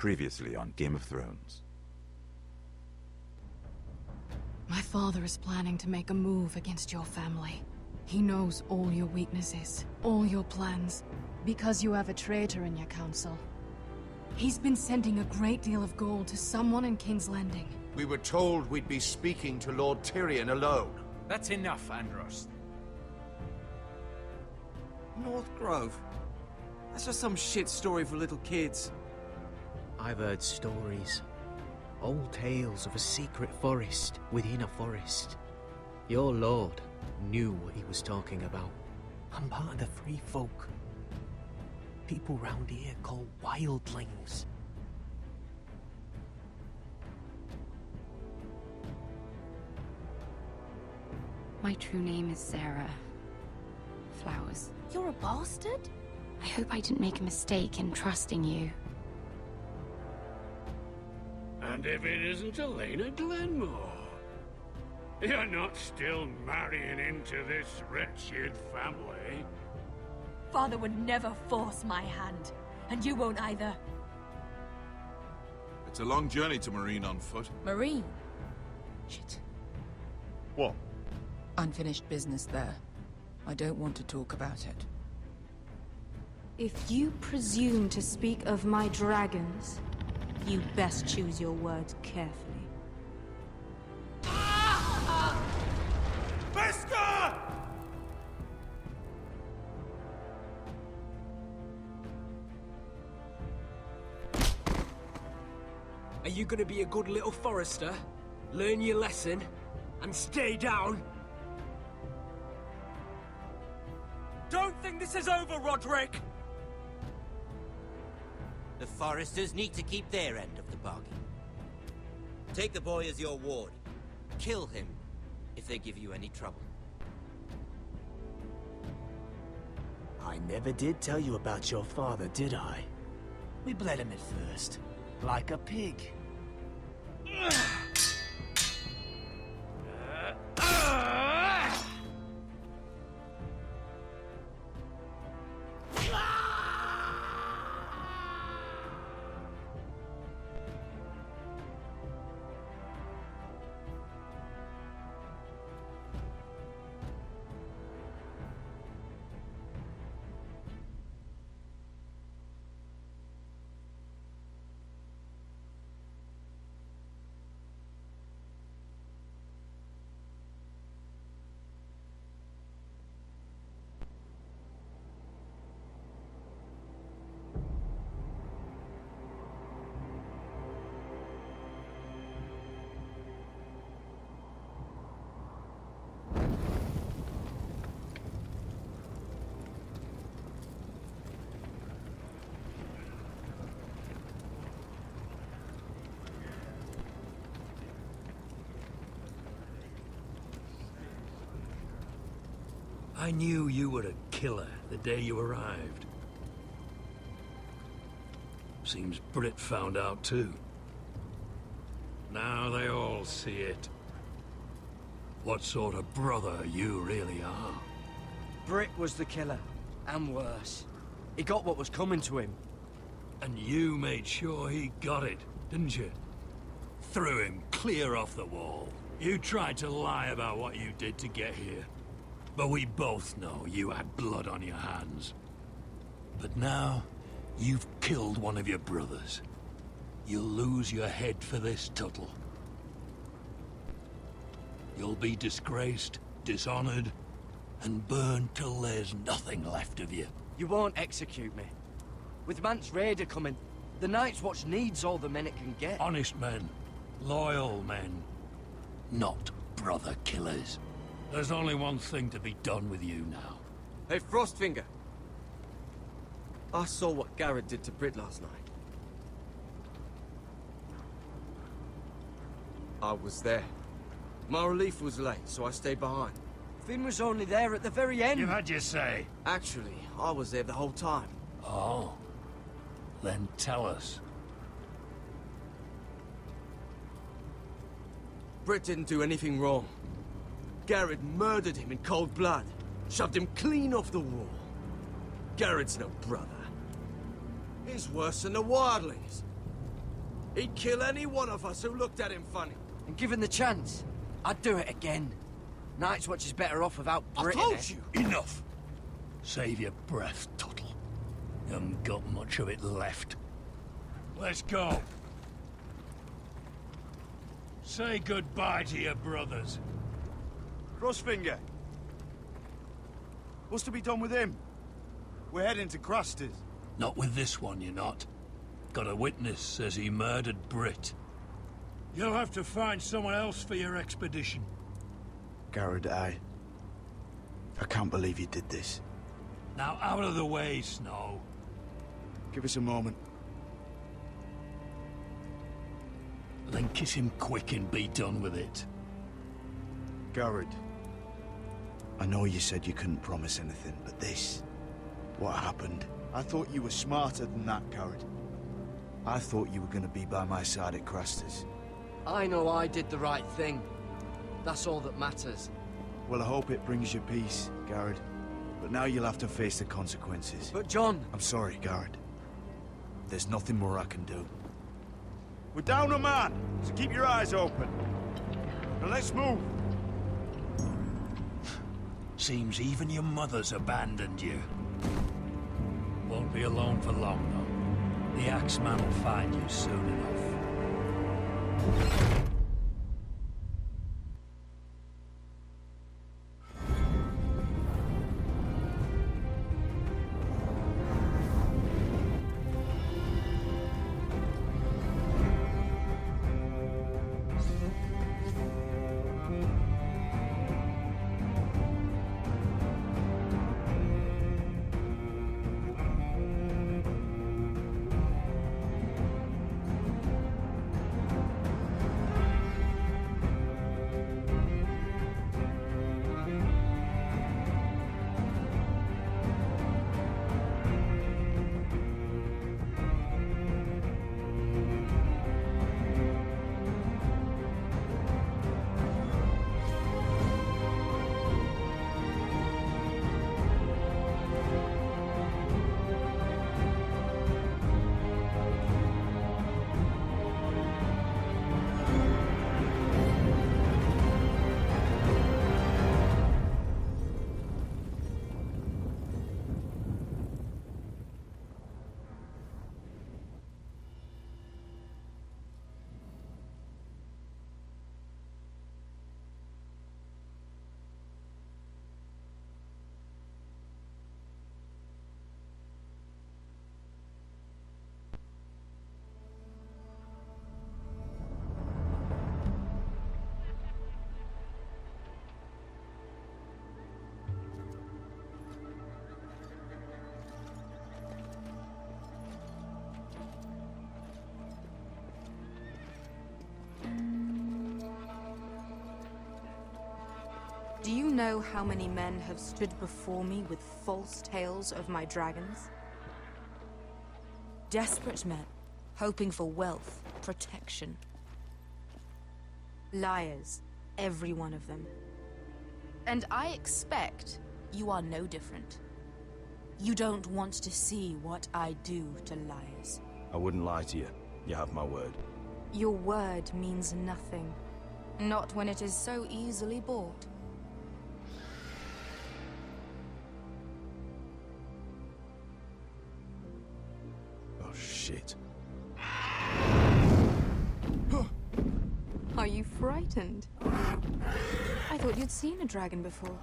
Previously on Game of Thrones. My father is planning to make a move against your family. He knows all your weaknesses, all your plans, because you have a traitor in your council. He's been sending a great deal of gold to someone in King's Landing. We were told we'd be speaking to Lord Tyrion alone. That's enough, Andros. North Grove? That's just some shit story for little kids. I've heard stories. Old tales of a secret forest within a forest. Your lord knew what he was talking about. I'm part of the free folk. People round here call wildlings. My true name is Sarah Flowers. You're a bastard? I hope I didn't make a mistake in trusting you. And if it isn't Elena Glenmore? You're not still marrying into this wretched family? Father would never force my hand, and you won't either. It's a long journey to Marine on foot. Marine? Shit. What? Unfinished business there. I don't want to talk about it. If you presume to speak of my dragons, you best choose your words carefully. Beskar! Are you gonna be a good little forester? Learn your lesson? And stay down? Don't think this is over, Roderick! The foresters need to keep their end of the bargain. Take the boy as your ward. Kill him if they give you any trouble. I never did tell you about your father, did I? We bled him at first, like a pig. I knew you were a killer the day you arrived. Seems Britt found out too. Now they all see it. What sort of brother you really are. Britt was the killer, and worse. He got what was coming to him. And you made sure he got it, didn't you? Threw him clear off the wall. You tried to lie about what you did to get here. But we both know you had blood on your hands. But now, you've killed one of your brothers. You'll lose your head for this, Tuttle. You'll be disgraced, dishonored, and burned till there's nothing left of you. You won't execute me. With Mance Raider coming, the Night's Watch needs all the men it can get. Honest men, loyal men, not brother killers. There's only one thing to be done with you now. Hey, Frostfinger. I saw what Garrett did to Britt last night. I was there. My relief was late, so I stayed behind. Finn was only there at the very end. You had your say. Actually, I was there the whole time. Oh. Then tell us. Britt didn't do anything wrong. Garrett murdered him in cold blood. Shoved him clean off the wall. Garrett's no brother. He's worse than the wildlings. He'd kill any one of us who looked at him funny. And given the chance, I'd do it again. Night's Watch is better off without Britain. I told you! Enough! Save your breath, Tuttle. You haven't got much of it left. Let's go. Say goodbye to your brothers. Crossfinger. What's to be done with him? We're heading to Craster's. Not with this one, you're not. Got a witness says he murdered Brit. You'll have to find someone else for your expedition. Garrett, I can't believe you did this. Now out of the way, Snow. Give us a moment. Then kiss him quick and be done with it. Garrett, I know you said you couldn't promise anything, but this... what happened? I thought you were smarter than that, Garrett. I thought you were gonna be by my side at Craster's. I know I did the right thing. That's all that matters. Well, I hope it brings you peace, Garrett. But now you'll have to face the consequences. But John... I'm sorry, Garrett. There's nothing more I can do. We're down a man, so keep your eyes open. Now let's move. Seems even your mother's abandoned you. Won't be alone for long, though. The Axeman will find you soon enough. Do you know how many men have stood before me with false tales of my dragons? Desperate men, hoping for wealth, protection. Liars, every one of them. And I expect you are no different. You don't want to see what I do to liars. I wouldn't lie to you. You have my word. Your word means nothing. Not when it is so easily bought. Oh, shit. Are you frightened? I thought you'd seen a dragon before.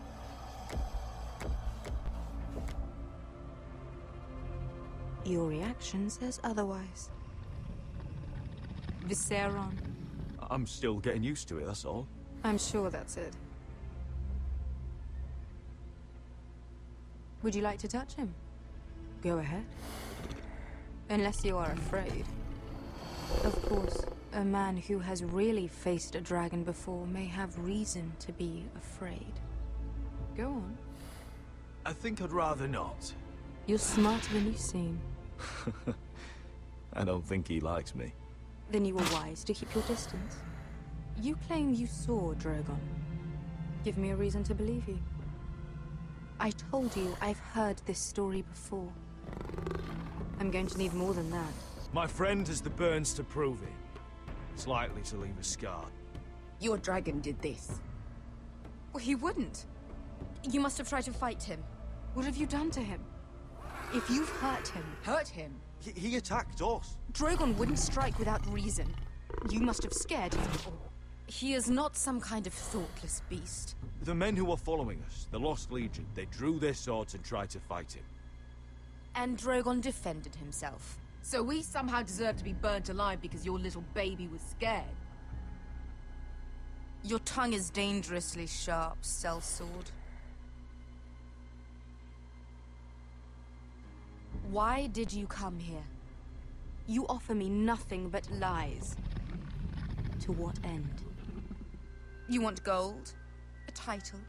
Your reaction says otherwise. Visceron. I'm still getting used to it, that's all. I'm sure that's it. Would you like to touch him? Go ahead. Unless you are afraid. Of course, a man who has really faced a dragon before may have reason to be afraid. Go on. I think I'd rather not. You're smarter than you seem. I don't think he likes me. Then you were wise to keep your distance. You claim you saw Drogon. Give me a reason to believe you. I told you I've heard this story before. I'm going to need more than that. My friend has the burns to prove it. It's likely to leave a scar. Your dragon did this. Well, he wouldn't. You must have tried to fight him. What have you done to him? If you've hurt him... Hurt him? He attacked us. Drogon wouldn't strike without reason. You must have scared him. He is not some kind of thoughtless beast. The men who were following us, the Lost Legion, they drew their swords and tried to fight him. And Drogon defended himself. So we somehow deserve to be burnt alive because your little baby was scared? Your tongue is dangerously sharp, sellsword. Why did you come here? You offer me nothing but lies. To what end? You want gold? A title?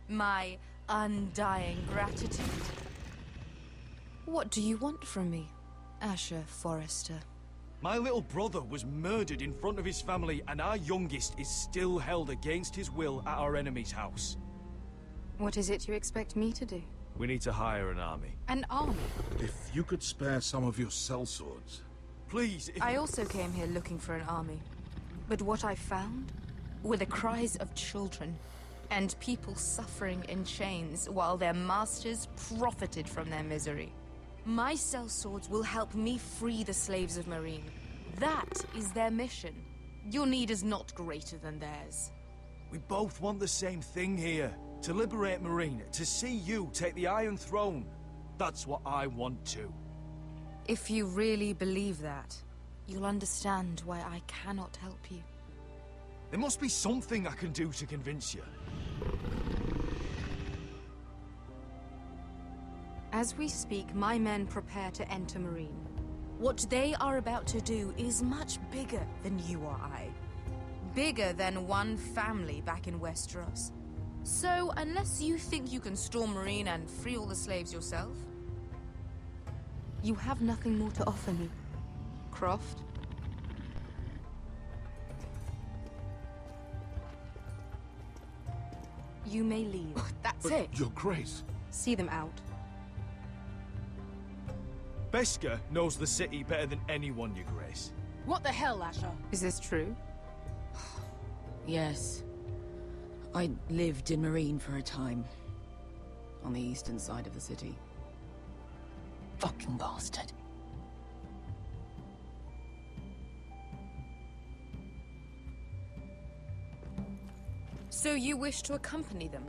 My undying gratitude? What do you want from me, Asher Forrester? My little brother was murdered in front of his family, and our youngest is still held against his will at our enemy's house. What is it you expect me to do? We need to hire an army. An army? If you could spare some of your sellswords. Please, I also came here looking for an army. But what I found were the cries of children, and people suffering in chains while their masters profited from their misery. My sellswords will help me free the slaves of Meereen. That is their mission. Your need is not greater than theirs. We both want the same thing here. To liberate Meereen, to see you take the Iron Throne. That's what I want too. If you really believe that, you'll understand why I cannot help you. There must be something I can do to convince you. As we speak, my men prepare to enter Meereen. What they are about to do is much bigger than you or I. Bigger than one family back in Westeros. So, unless you think you can storm Meereen and free all the slaves yourself, you have nothing more to offer me, Croft. You may leave. That's it. Your Grace. See them out. Beskar knows the city better than anyone, Your Grace. What the hell, Asher? Is this true? Yes. I lived in Meereen for a time. On the eastern side of the city. Fucking bastard. So you wish to accompany them?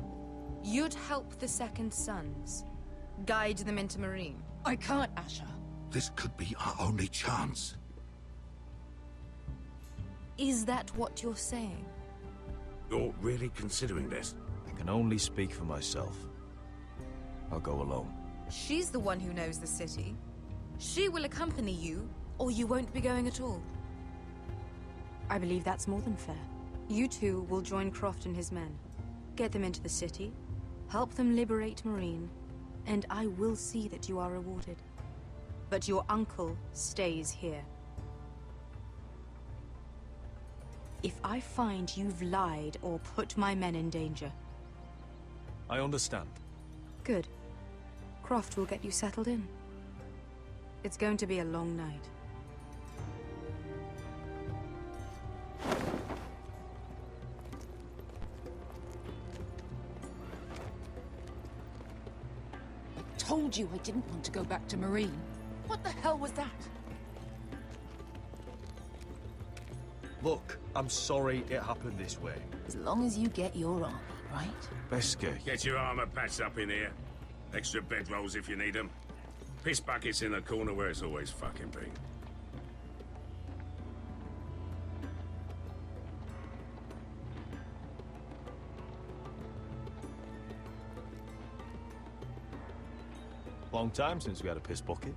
You'd help the Second Sons? Guide them into Meereen? I can't, Asher. This could be our only chance. Is that what you're saying? You're really considering this? I can only speak for myself. I'll go alone. She's the one who knows the city. She will accompany you, or you won't be going at all. I believe that's more than fair. You two will join Croft and his men. Get them into the city, help them liberate Meereen, and I will see that you are rewarded. But your uncle stays here. If I find you've lied or put my men in danger... I understand. Good. Croft will get you settled in. It's going to be a long night. Told you I didn't want to go back to Meereen. What the hell was that? Look, I'm sorry it happened this way. As long as you get your army, right? Beskar. Get your armor patched up in here. Extra bedrolls if you need them. Piss buckets in the corner where it's always fucking been. Long time since we had a piss bucket.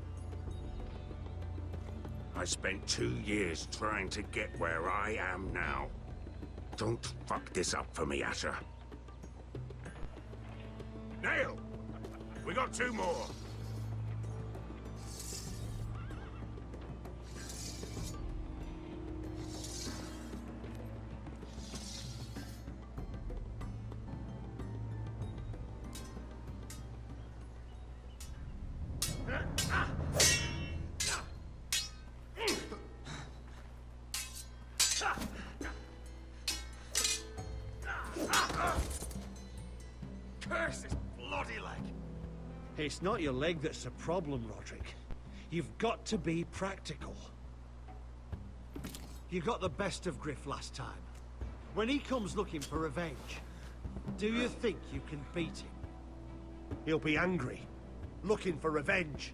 I spent 2 years trying to get where I am now. Don't fuck this up for me, Asher. Nail! We got 2 more. It's not your leg that's the problem, Roderick. You've got to be practical. You got the best of Griff last time. When he comes looking for revenge, do you think you can beat him? He'll be angry, looking for revenge.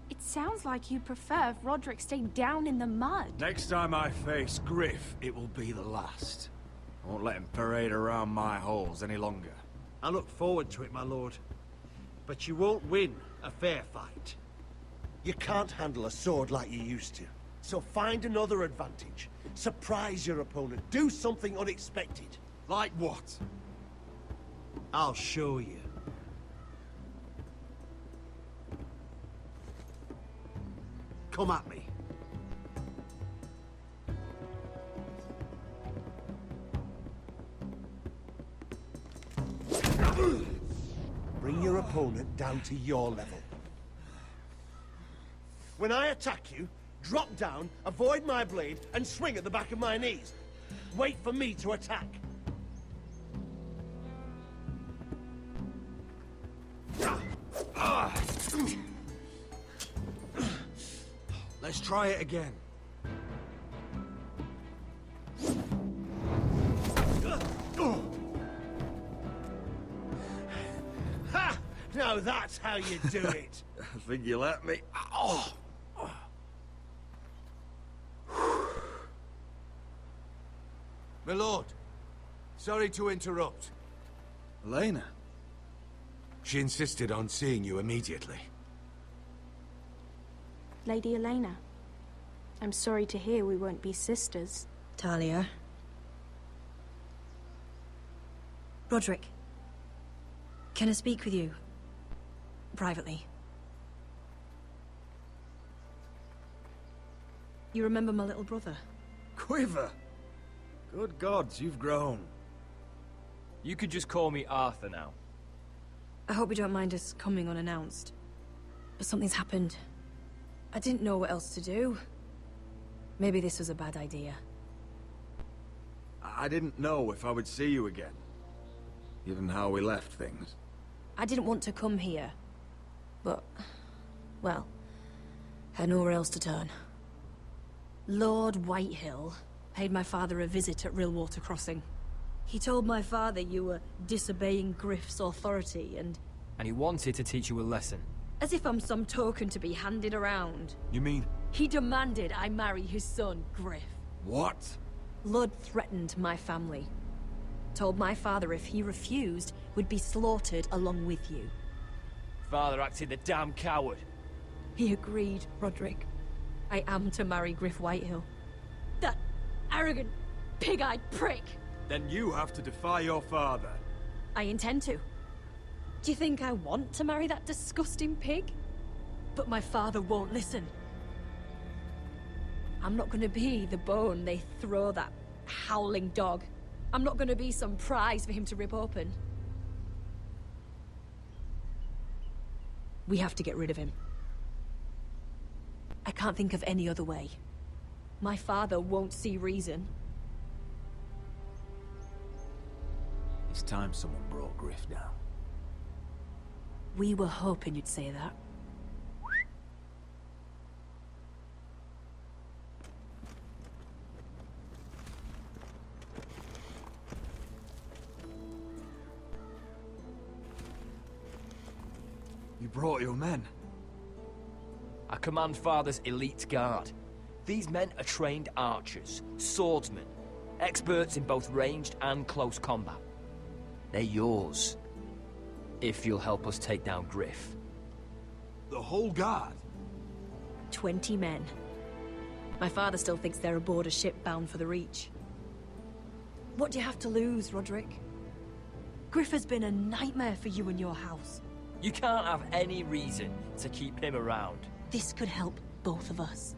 It sounds like you prefer if Roderick stayed down in the mud. Next time I face Griff, it will be the last. I won't let him parade around my halls any longer. I look forward to it, my lord. But you won't win a fair fight. You can't handle a sword like you used to. So find another advantage. Surprise your opponent. Do something unexpected. Like what? I'll show you. Come at me. Bring your opponent down to your level. When I attack you, drop down, avoid my blade, and swing at the back of my knees. Wait for me to attack. Let's try it again. Ha! Now that's how you do it. I think you let me. Oh! My lord, sorry to interrupt. Elena? She insisted on seeing you immediately. Lady Elena, I'm sorry to hear we won't be sisters. Talia. Roderick. Can I speak with you? Privately. You remember my little brother? Quiver! Good gods, you've grown. You could just call me Arthur now. I hope you don't mind us coming unannounced. But something's happened. I didn't know what else to do. Maybe this was a bad idea. I didn't know if I would see you again, given how we left things. I didn't want to come here. But, well, had nowhere else to turn. Lord Whitehill paid my father a visit at Rillwater Crossing. He told my father you were disobeying Griff's authority and he wanted to teach you a lesson. as if I'm some token to be handed around. You mean? He demanded I marry his son, Griff. What? Lud threatened my family. Told my father if he refused, would be slaughtered along with you. Father acted the damn coward. He agreed, Roderick. I am to marry Griff Whitehill. That arrogant, pig-eyed prick! Then you have to defy your father. I intend to. Do you think I want to marry that disgusting pig? But my father won't listen. I'm not gonna be the bone they throw that howling dog. I'm not gonna be some prize for him to rip open. We have to get rid of him. I can't think of any other way. My father won't see reason. It's time someone brought Griff down. We were hoping you'd say that. You brought your men. I command Father's elite guard. These men are trained archers, swordsmen, experts in both ranged and close combat. They're yours, if you'll help us take down Griff. The whole guard? 20 men. My father still thinks they're aboard a ship bound for the Reach. What do you have to lose, Roderick? Griff has been a nightmare for you and your house. You can't have any reason to keep him around. This could help both of us.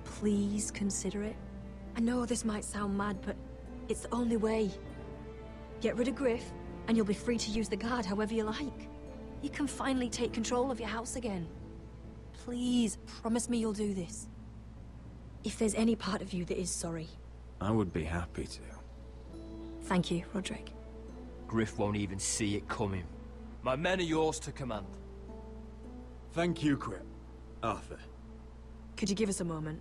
Please consider it. I know this might sound mad, but it's the only way. Get rid of Griff, and you'll be free to use the guard however you like. You can finally take control of your house again. Please, promise me you'll do this. If there's any part of you that is sorry. I would be happy to. Thank you, Roderick. Griff won't even see it coming. My men are yours to command. Thank you, Quip. Arthur. Could you give us a moment?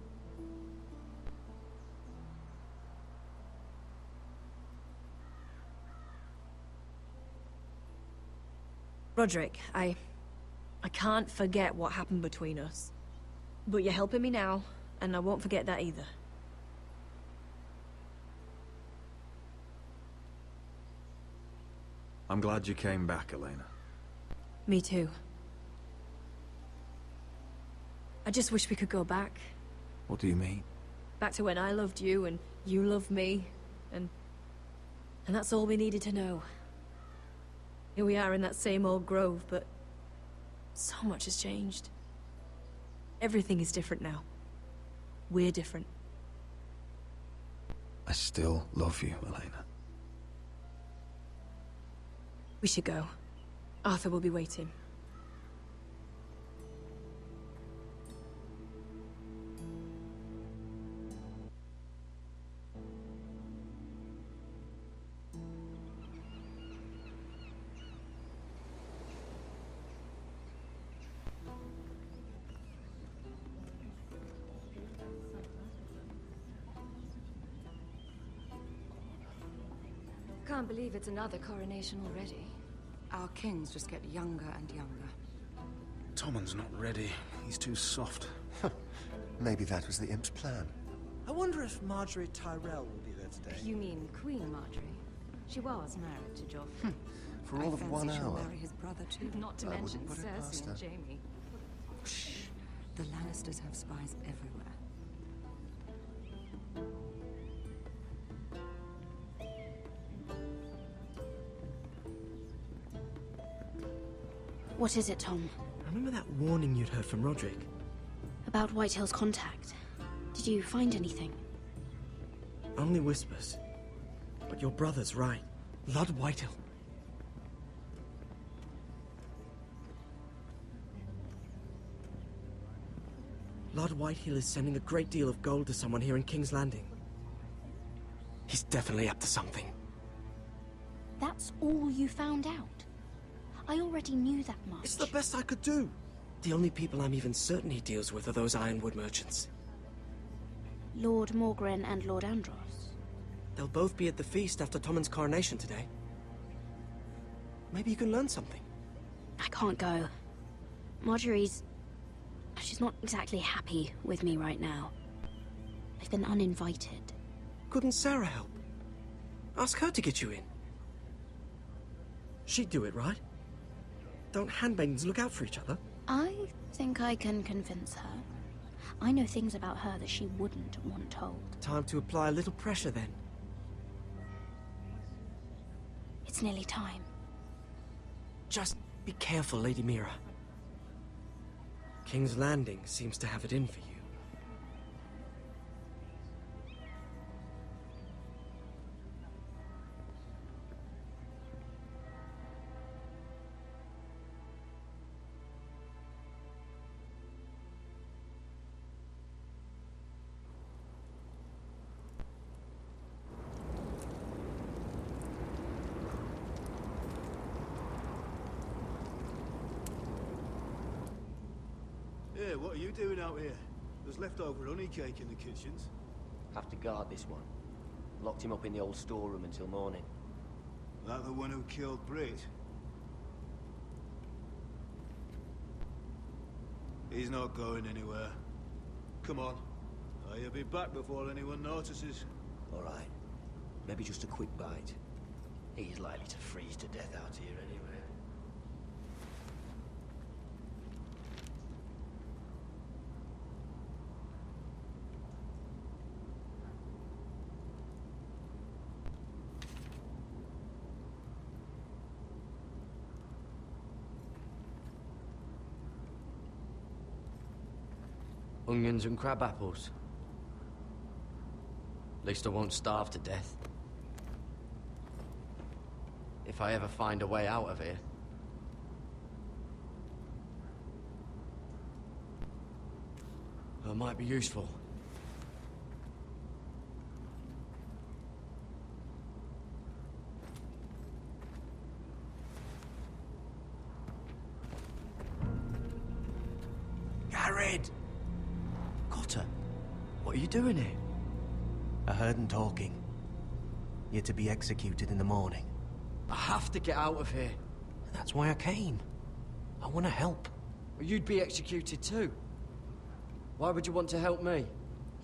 Roderick, I can't forget what happened between us. But you're helping me now, and I won't forget that either. I'm glad you came back, Elena. Me too. I just wish we could go back. What do you mean? Back to when I loved you, and you loved me, and that's all we needed to know. Here we are in that same old grove, but so much has changed. Everything is different now. We're different. I still love you, Elena. We should go. Arthur will be waiting. Can't believe it's another coronation already. Our kings just get younger and younger. Tommen's not ready. He's too soft. Maybe that was the imp's plan. I wonder if Marjorie Tyrell will be there today. You mean Queen Marjorie? She was married to Joffrey. For all of 1 she'll hour. marry his brother too. Not to I mention wouldn't put it past Cersei and her. Jaime. Shh. The Lannisters have spies everywhere. What is it, Tom? Remember that warning you'd heard from Roderick? About Whitehill's contact. Did you find anything? Only whispers. But your brother's right. Lord Whitehill. Lord Whitehill is sending a great deal of gold to someone here in King's Landing. He's definitely up to something. That's all you found out? I already knew that much. It's the best I could do. The only people I'm even certain he deals with are those ironwood merchants. Lord Morgren and Lord Andros. They'll both be at the feast after Tommen's coronation today. Maybe you can learn something. I can't go. She's not exactly happy with me right now. I've been uninvited. Couldn't Sarah help? Ask her to get you in. She'd do it, right? Don't handmaidens look out for each other? I think I can convince her. I know things about her that she wouldn't want told. Time to apply a little pressure then. It's nearly time. Just be careful, Lady Mira. King's Landing seems to have it in for you. Yeah, what are you doing out here? There's leftover honey cake in the kitchens. Have to guard this one. Locked him up in the old storeroom until morning. That the one who killed Brit? He's not going anywhere. Come on. He'll be back before anyone notices. All right. Maybe just a quick bite. He's likely to freeze to death out here anyway. Onions and crab apples. At least I won't starve to death. If I ever find a way out of here. It might be useful. daughter. What are you doing here? I heard him talking. You're to be executed in the morning. I have to get out of here. That's why I came. I want to help. Well, you'd be executed too. Why would you want to help me?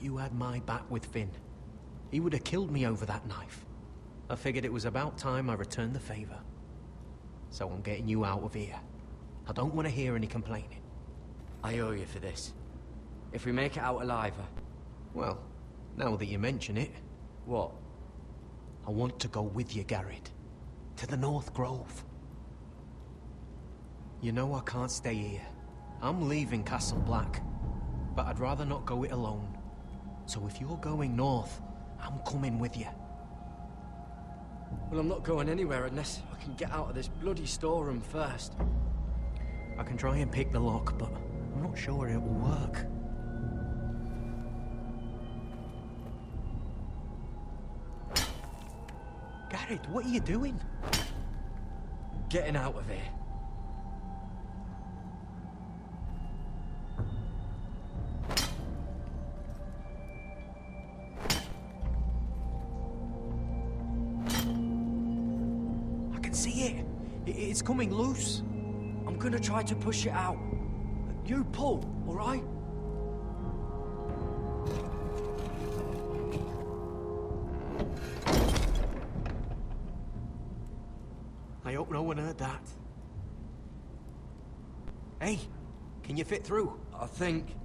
You had my back with Finn. He would have killed me over that knife. I figured it was about time I returned the favor. So I'm getting you out of here. I don't want to hear any complaining. I owe you for this. If we make it out alive, Well, now that you mention it... What? I want to go with you, Garrett. To the North Grove. You know I can't stay here. I'm leaving Castle Black. But I'd rather not go it alone. So if you're going north, I'm coming with you. Well, I'm not going anywhere unless I can get out of this bloody storeroom first. I can try and pick the lock, but I'm not sure it will work. Garrett, what are you doing? Getting out of here. I can see it. It's coming loose. I'm gonna try to push it out. You pull, all right? I hope no one heard that. Hey, can you fit through? I think.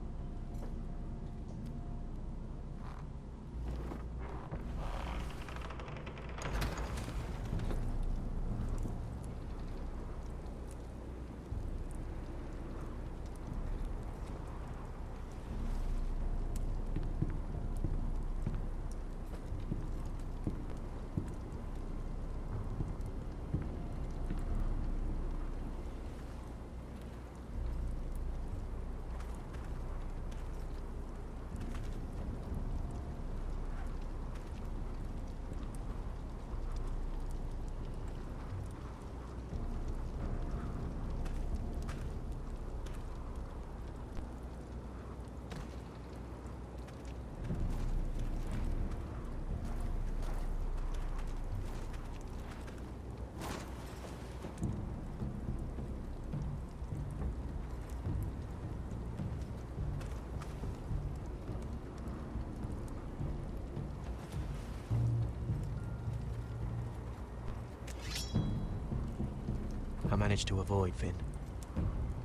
I managed to avoid Finn.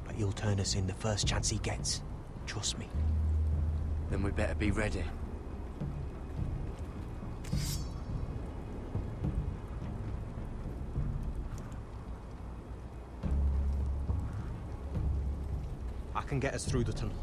But he'll turn us in the first chance he gets. Trust me. Then we better be ready. I can get us through the tunnel.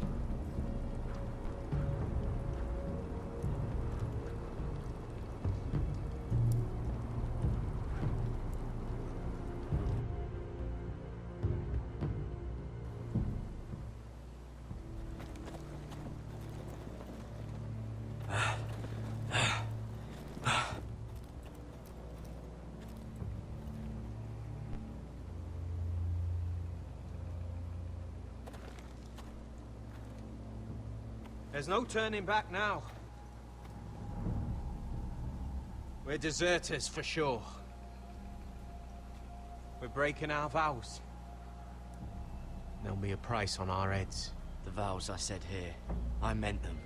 There's no turning back now. We're deserters for sure. We're breaking our vows. There'll be a price on our heads. The vows I said here, I meant them.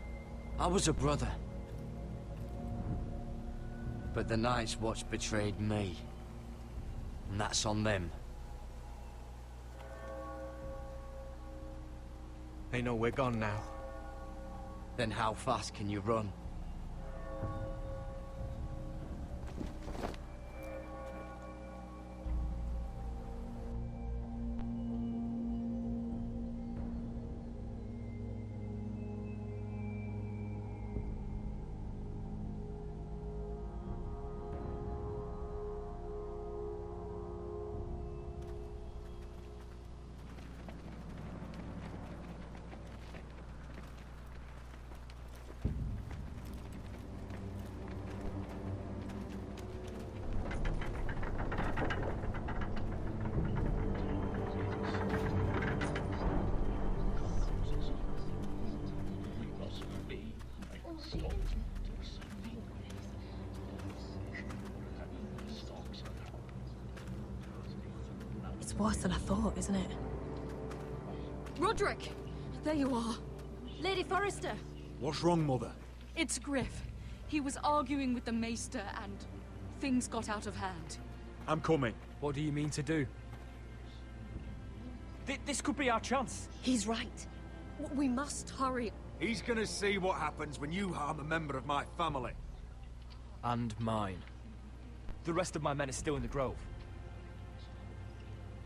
I was a brother. But the Night's Watch betrayed me. And that's on them. They know we're gone now. Then how fast can you run? It's worse than I thought, isn't it? Roderick! There you are. Lady Forrester! What's wrong, Mother? It's Griff. He was arguing with the Maester and things got out of hand. I'm coming. What do you mean to do? This could be our chance. He's right. We must hurry. He's gonna see what happens when you harm a member of my family. And mine. The rest of my men are still in the grove.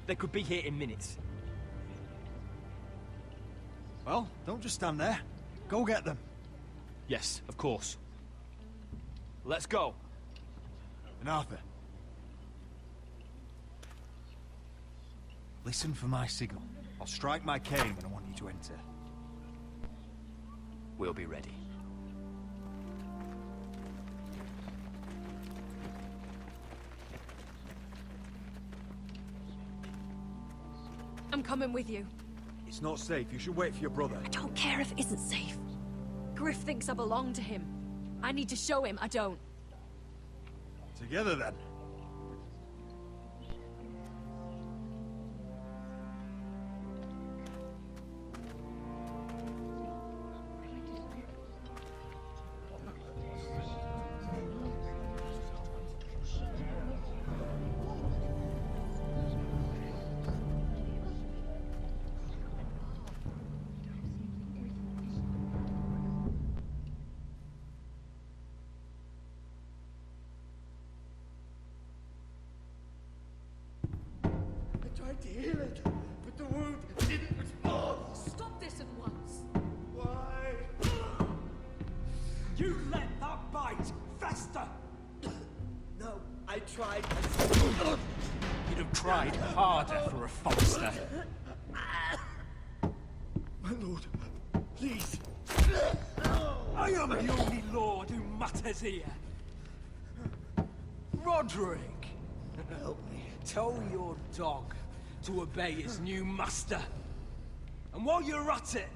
They could be here in minutes. Well, don't just stand there. Go get them. Yes, of course. Let's go. And Arthur. Listen for my signal. I'll strike my cane when I want you to enter. We'll be ready. I'm coming with you. It's not safe. You should wait for your brother. I don't care if it isn't safe. Griff thinks I belong to him. I need to show him I don't. Together, then. To heal it, but the wound didn't respond. Stop this at once. Why? You let that bite fester! No, I tried. You'd have tried harder for a Forrester. My lord, please. I am the only lord who matters here. Roderick! Help me. Tell your dog to obey his new master. And while you're at it...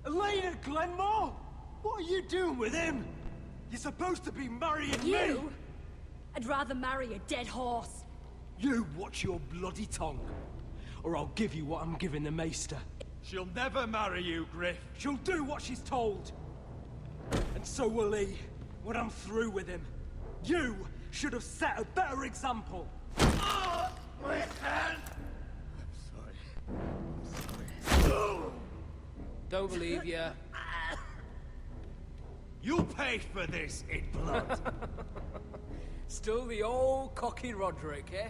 Elena Glenmore? What are you doing with him? You're supposed to be marrying me! You? I'd rather marry a dead horse. You watch your bloody tongue, or I'll give you what I'm giving the Maester. She'll never marry you, Griff. She'll do what she's told. And so will he, when I'm through with him. You should have set a better example. My hand! I'm sorry. Don't believe ya. You'll pay for this in blood. Still the old cocky Roderick, eh?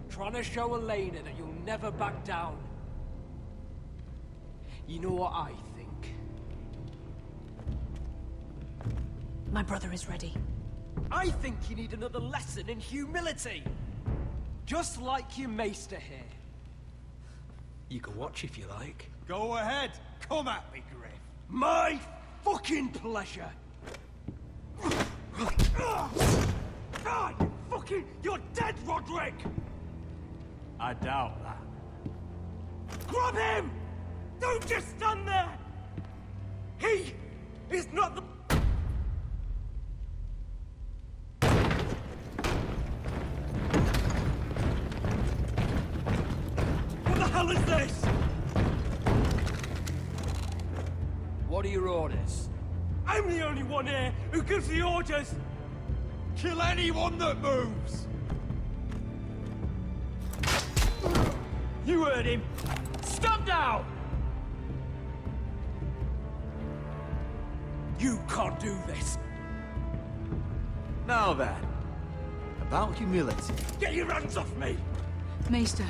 Trying to show Elena that you'll never back down. You know what I think? My brother is ready. I think you need another lesson in humility. Just like your Maester here. You can watch if you like. Go ahead. Come at me, Griff. My fucking pleasure. You're dead, Roderick! I doubt that. Grab him! Don't just stand there! He is not the... What the hell is this? What are your orders? I'm the only one here who gives the orders! Kill anyone that moves! You heard him! Stand down! You can't do this! Now then, about humility. Get your hands off me! Maester,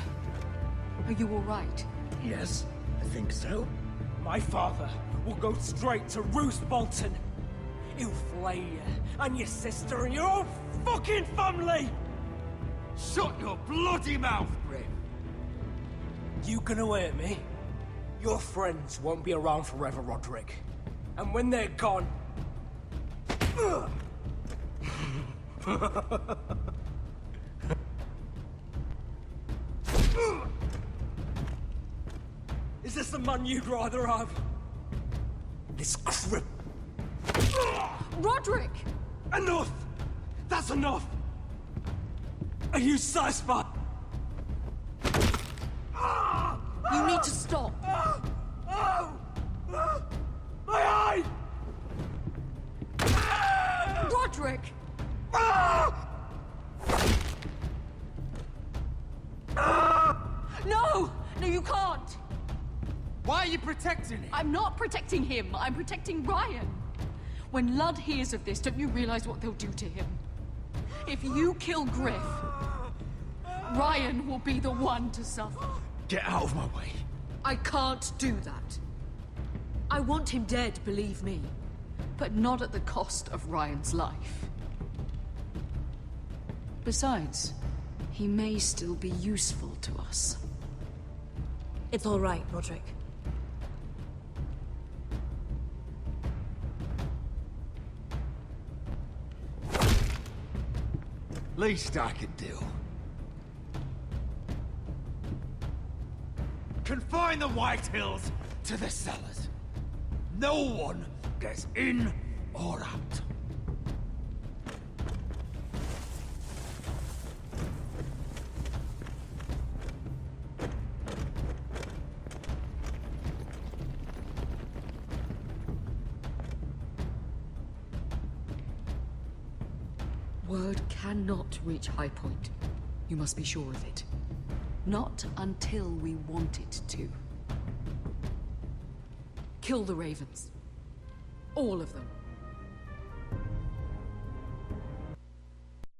are you all right? Yes, I think so. My father will go straight to Roose Bolton. He'll flay you, and your sister, and your whole fucking family! Shut your bloody mouth, Griff! You gonna hurt me? Your friends won't be around forever, Roderick. And when they're gone... Is this the man you'd rather have? This crip Roderick! Enough! That's enough! Are you satisfied? You need to stop. My eye! Roderick! No! No, you can't! Why are you protecting him? I'm not protecting him. I'm protecting Ryan. When Ludd hears of this, don't you realize what they'll do to him? If you kill Griff, Ryan will be the one to suffer. Get out of my way. I can't do that. I want him dead, believe me. But not at the cost of Ryan's life. Besides, he may still be useful to us. It's all right, Roderick. Least I can do. Confine the White Hills to the cellars. No one gets in or out. Word cannot reach High Point. You must be sure of it. Not until we want it to. Kill the Ravens. All of them.